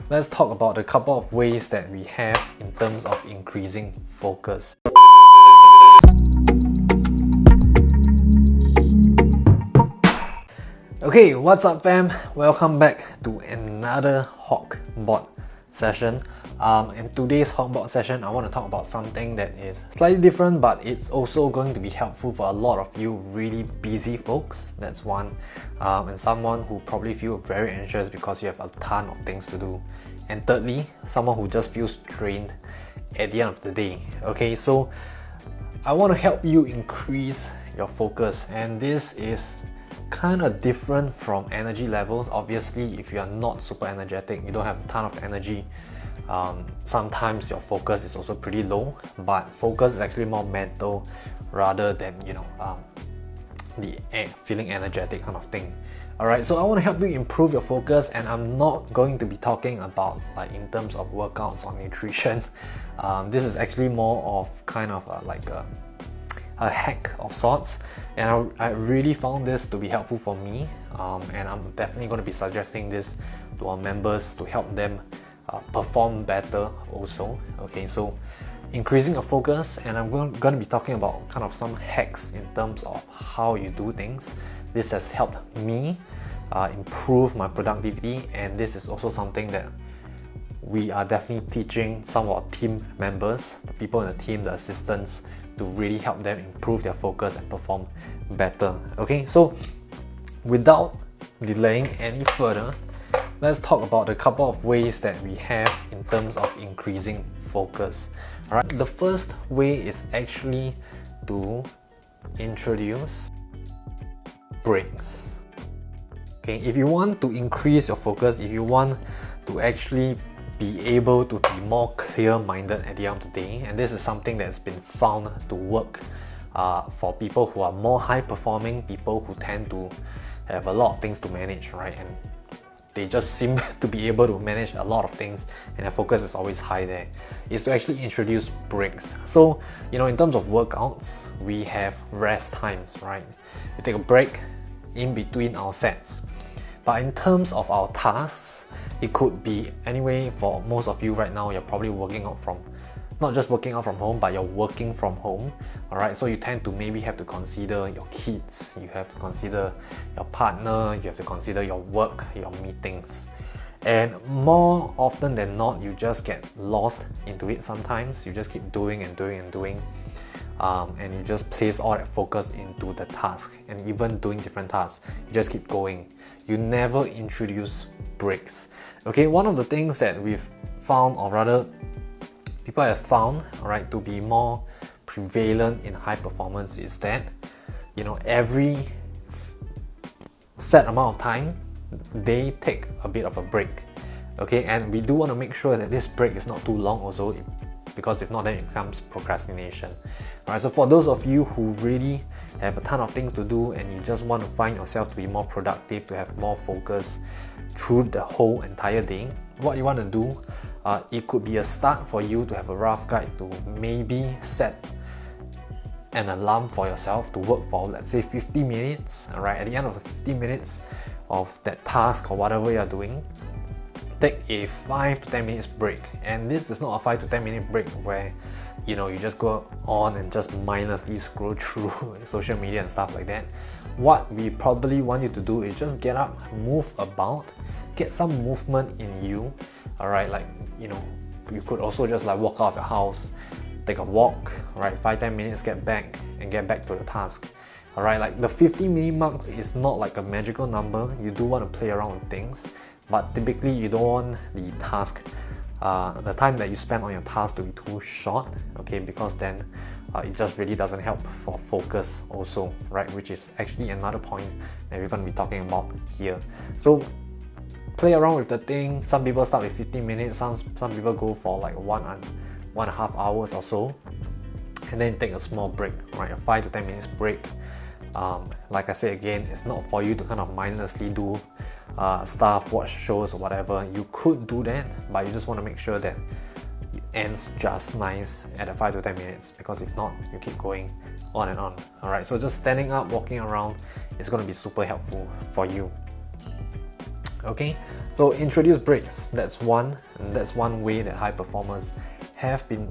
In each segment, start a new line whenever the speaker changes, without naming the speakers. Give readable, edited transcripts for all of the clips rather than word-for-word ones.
let's talk about a couple of ways that we have in terms of increasing focus. Okay, what's up fam? Welcome back to another Hock bot session. In today's Hock bot session, I want to talk about something that is slightly different, but it's also going to be helpful for a lot of you really busy folks. That's one. And someone who probably feel very anxious because you have a ton of things to do. And thirdly, someone who just feels drained at the end of the day. Okay, so I want to help you increase your focus, and this is kind of different from energy levels. Obviously, if you are not super energetic, you don't have a ton of energy, sometimes your focus is also pretty low, but focus is actually more mental rather than, the feeling energetic kind of thing. Alright, so I want to help you improve your focus, and I'm not going to be talking about like in terms of workouts or nutrition. This is actually more of kind of a hack of sorts, and I really found this to be helpful for me, and I'm definitely going to be suggesting this to our members to help them perform better also. Okay, so increasing your focus, and I'm going to be talking about kind of some hacks in terms of how you do things. This has helped me improve my productivity, and this is also something that we are definitely teaching some of our team members, the people in the team, the assistants, to really help them improve their focus and perform better. Okay, so without delaying any further, let's talk about a couple of ways that we have in terms of increasing focus. Alright, the first way is actually to introduce breaks. Okay, if you want to increase your focus, if you want to actually be able to be more clear-minded at the end of the day, and this is something that's been found to work for people who are more high-performing, people who tend to have a lot of things to manage, right? And they just seem to be able to manage a lot of things, and their focus is always high there, is to actually introduce breaks. So, in terms of workouts, we have rest times, right? We take a break in between our sets. But in terms of our tasks, it could be anyway. For most of you right now, you're probably not just working out from home, but you're working from home. Alright, so you tend to maybe have to consider your kids, you have to consider your partner, you have to consider your work, your meetings. And more often than not, you just get lost into it sometimes. You just keep doing and doing and doing. And you just place all that focus into the task, and even doing different tasks, you just keep going. You never introduce breaks. Okay, one of the things that we've found, or rather people have found, alright, to be more prevalent in high performance is that, every set amount of time, they take a bit of a break. Okay, and we do want to make sure that this break is not too long also, because if not, then it becomes procrastination. Alright, so for those of you who really have a ton of things to do and you just want to find yourself to be more productive, to have more focus through the whole entire day, what you want to do, it could be a start for you to have a rough guide to maybe set an alarm for yourself to work for, let's say, 50 minutes. Alright, at the end of the 50 minutes of that task or whatever you're doing, take a 5 to 10 minutes break. And this is not a 5 to 10 minute break where you just go on and just mindlessly scroll through social media and stuff like that. What we probably want you to do is just get up, move about, get some movement in you. Alright, like you could also just like walk out of your house, take a walk, right? 5-10 minutes, get back to the task. Alright, like the 50-minute mark is not like a magical number. You do want to play around with things, but typically you don't want the task, the time that you spend on your task to be too short, okay? Because then it just really doesn't help for focus also, right? Which is actually another point that we're going to be talking about here. So play around with the thing. Some people start with 15 minutes, some people go for like 1.5 hours or so, and then take a small break, right? A 5 to 10 minutes break. Like I say again, it's not for you to kind of mindlessly do stuff, watch shows or whatever. You could do that, but you just want to make sure that it ends just nice at the 5 to 10 minutes, because if not, you keep going on and on. Alright, so just standing up, walking around is going to be super helpful for you. Okay, so introduce breaks. That's one way that high performers have been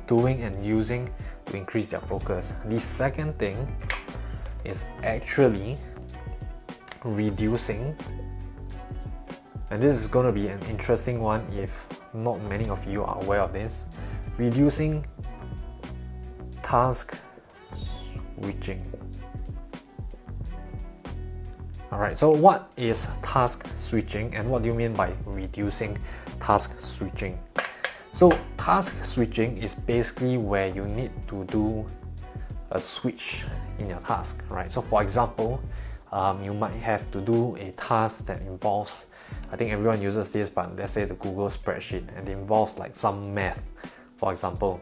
doing and using to increase their focus. The second thing is actually reducing, and this is going to be an interesting one if not many of you are aware of this, reducing task switching. Alright, so what is task switching and what do you mean by reducing task switching? So task switching is basically where you need to do a switch in your task, right? So for example, you might have to do a task that involves, I think everyone uses this, but let's say the Google spreadsheet, and it involves like some math, for example.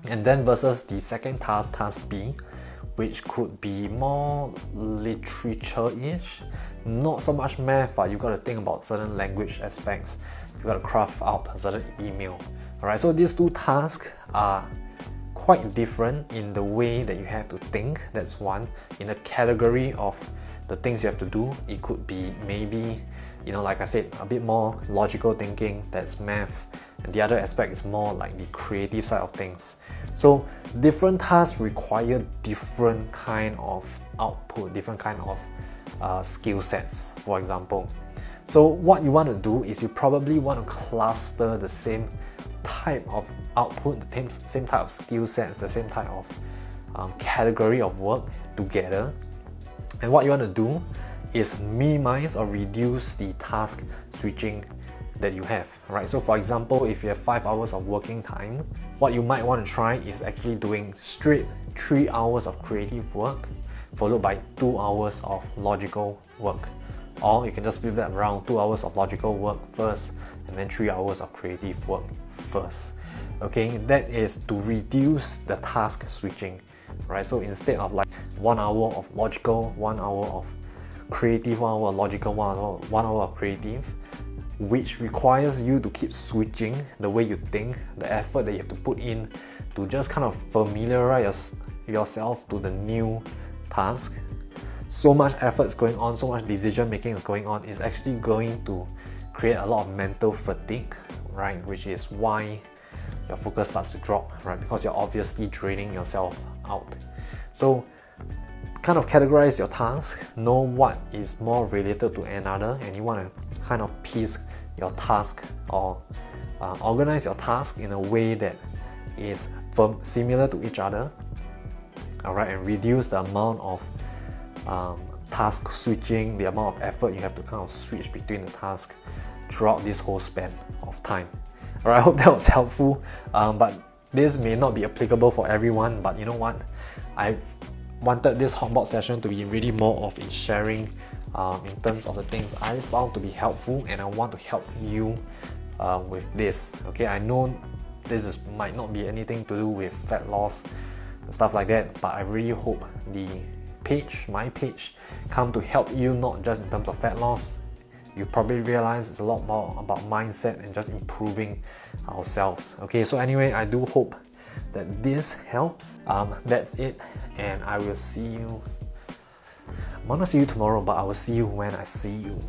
And then versus the second task, task B, which could be more literature-ish, not so much math, but you got to think about certain language aspects. You got to craft out a certain email. Alright, so these two tasks are quite different in the way that you have to think. That's one. In the category of the things you have to do, it could be maybe, you know, like I said, a bit more logical thinking, that's math, and the other aspect is more like the creative side of things. So different tasks require different kind of output, different kind of skill sets, for example. So what you want to do is you probably want to cluster the same type of output, the same type of skill sets, the same type of category of work together. And what you want to do is minimize or reduce the task switching that you have, right? So for example, if you have 5 hours of working time, what you might want to try is actually doing straight 3 hours of creative work followed by 2 hours of logical work. Or you can just split that around, 2 hours of logical work first and then 3 hours of creative work first. Okay, that is to reduce the task switching, right? So instead of like 1 hour of logical, 1 hour of creative, 1 hour of logical, 1 hour of creative, which requires you to keep switching the way you think, the effort that you have to put in to just kind of familiarize yourself to the new task. So much effort is going on, so much decision making is going on, is actually going to create a lot of mental fatigue, right? Which is why your focus starts to drop, right? Because you're obviously draining yourself out. So kind of categorize your task, know what is more related to another, and you want to kind of piece your task or organize your task in a way that is similar to each other, alright, and reduce the amount of task switching, the amount of effort you have to kind of switch between the tasks throughout this whole span of time. Alright, I hope that was helpful, but this may not be applicable for everyone, but you know what, I've wanted this Hockbot session to be really more of a sharing in terms of the things I found to be helpful, and I want to help you with this. Okay, I know this might not be anything to do with fat loss and stuff like that, but I really hope the page, my page, come to help you not just in terms of fat loss. You probably realize it's a lot more about mindset and just improving ourselves. Okay, so anyway, I do hope that this helps. That's it, and I will see you. I might not see you tomorrow, but I will see you when I see you.